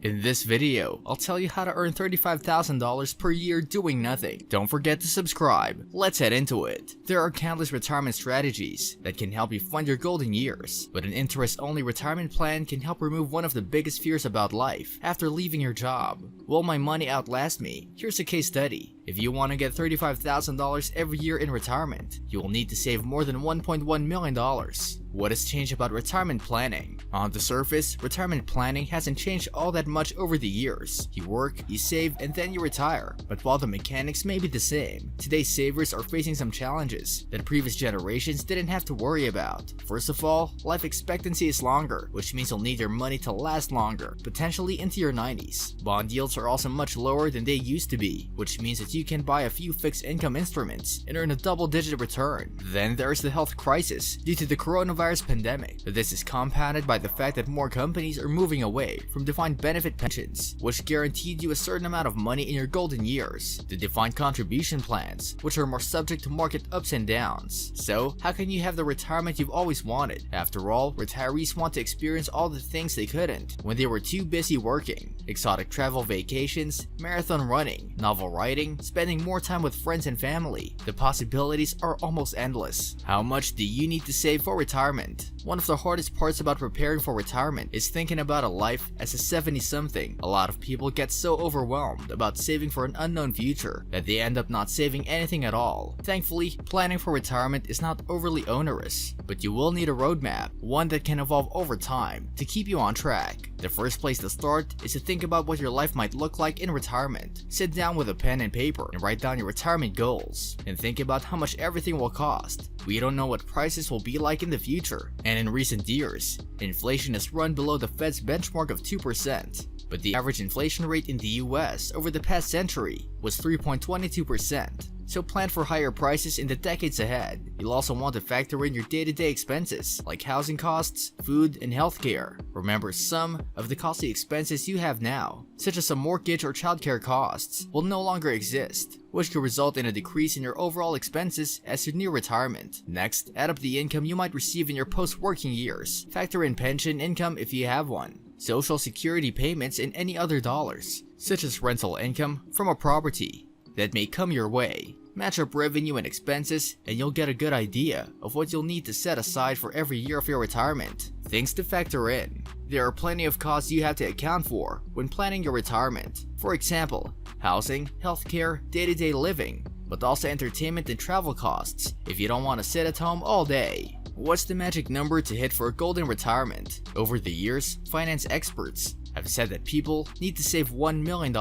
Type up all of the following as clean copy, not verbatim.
In this video, I'll tell you how to earn $35,000 per year doing nothing. Don't forget to subscribe. Let's head into it. There are countless retirement strategies that can help you fund your golden years, but an interest-only retirement plan can help remove one of the biggest fears about life after leaving your job. Will my money outlast me? Here's a case study. If you want to get $35,000 every year in retirement, you will need to save more than $1.1 million. What has changed about retirement planning? On the surface, retirement planning hasn't changed all that much over the years. You work, you save, and then you retire. But while the mechanics may be the same, today's savers are facing some challenges that previous generations didn't have to worry about. First of all, life expectancy is longer, which means you'll need your money to last longer, potentially into your 90s. Bond yields are also much lower than they used to be, which means that you can buy a few fixed income instruments and earn a double-digit return. Then there's the health crisis due to the coronavirus pandemic. This is compounded by the fact that more companies are moving away from defined benefit pensions, which guaranteed you a certain amount of money in your golden years, to defined contribution plans, which are more subject to market ups and downs. So, how can you have the retirement you've always wanted? After all, retirees want to experience all the things they couldn't when they were too busy working. Exotic travel vacations, marathon running, novel writing, spending more time with friends and family. The possibilities are almost endless. How much do you need to save for retirement? One of the hardest parts about preparing for retirement is thinking about a life as a 70-something. A lot of people get so overwhelmed about saving for an unknown future that they end up not saving anything at all. Thankfully, planning for retirement is not overly onerous, but you will need a roadmap, one that can evolve over time, to keep you on track. The first place to start is to think about what your life might look like in retirement. Sit down with a pen and paper and write down your retirement goals, and think about how much everything will cost. We don't know what prices will be like in the future, and in recent years, inflation has run below the Fed's benchmark of 2%. But the average inflation rate in the US over the past century was 3.22%. So plan for higher prices in the decades ahead. You'll also want to factor in your day-to-day expenses like housing costs, food, and healthcare. Remember, some of the costly expenses you have now, such as a mortgage or childcare costs, will no longer exist, which could result in a decrease in your overall expenses as you near retirement. Next, add up the income you might receive in your post-working years. Factor in pension income if you have one, Social Security payments, and any other dollars, such as rental income from a property that may come your way. Match up revenue and expenses, and you'll get a good idea of what you'll need to set aside for every year of your retirement. Things to factor in. There are plenty of costs you have to account for when planning your retirement. For example, housing, healthcare, day-to-day living, but also entertainment and travel costs if you don't want to sit at home all day. What's the magic number to hit for a golden retirement? Over the years, finance experts have said that people need to save $1 million.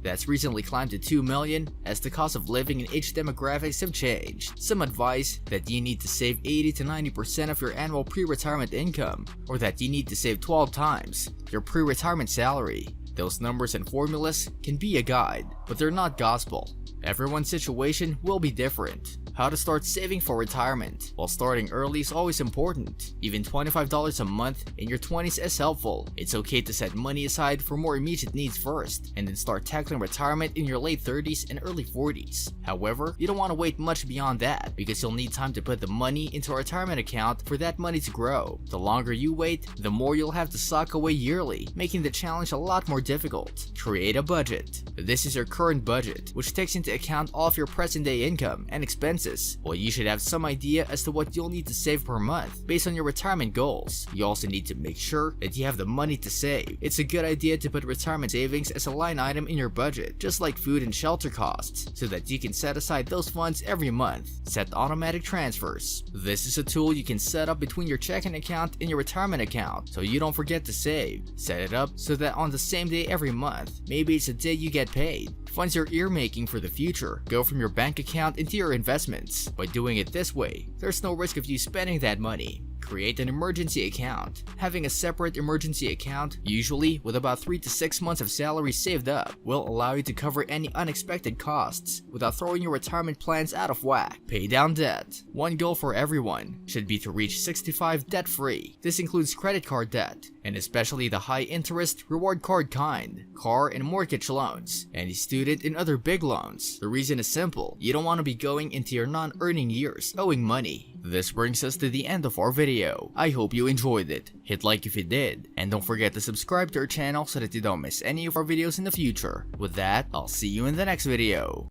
That's recently climbed to $2 million as the cost of living and age demographics have changed. Some advise that you need to save 80 to 90% of your annual pre-retirement income, or that you need to save 12 times your pre-retirement salary. Those numbers and formulas can be a guide, but they're not gospel. Everyone's situation will be different. How to start saving for retirement? While starting early is always important. Even $25 a month in your 20s is helpful. It's okay to set money aside for more immediate needs first, and then start tackling retirement in your late 30s and early 40s. However, you don't want to wait much beyond that, because you'll need time to put the money into a retirement account for that money to grow. The longer you wait, the more you'll have to sock away yearly, making the challenge a lot more difficult. Create a budget. This is your current budget, which takes into account all of your present day income and expenses. Well, you should have some idea as to what you'll need to save per month based on your retirement goals. You also need to make sure that you have the money to save. It's a good idea to put retirement savings as a line item in your budget, just like food and shelter costs, so that you can set aside those funds every month. Set automatic transfers. This is a tool you can set up between your checking account and your retirement account, so you don't forget to save. Set it up so that on the same day every month, maybe it's the day you get paid, funds you're earmarking for the future go from your bank account into your investments. By doing it this way, there's no risk of you spending that money. Create an emergency account. Having a separate emergency account, usually with about 3 to 6 months of salary saved up, will allow you to cover any unexpected costs without throwing your retirement plans out of whack. Pay down debt. One goal for everyone should be to reach 65 debt-free. This includes credit card debt, and especially the high-interest reward card kind, car and mortgage loans, any student and other big loans. The reason is simple. You don't want to be going into your non-earning years owing money. This brings us to the end of our video. I hope you enjoyed it. Hit like if you did, and don't forget to subscribe to our channel so that you don't miss any of our videos in the future. With that, I'll see you in the next video.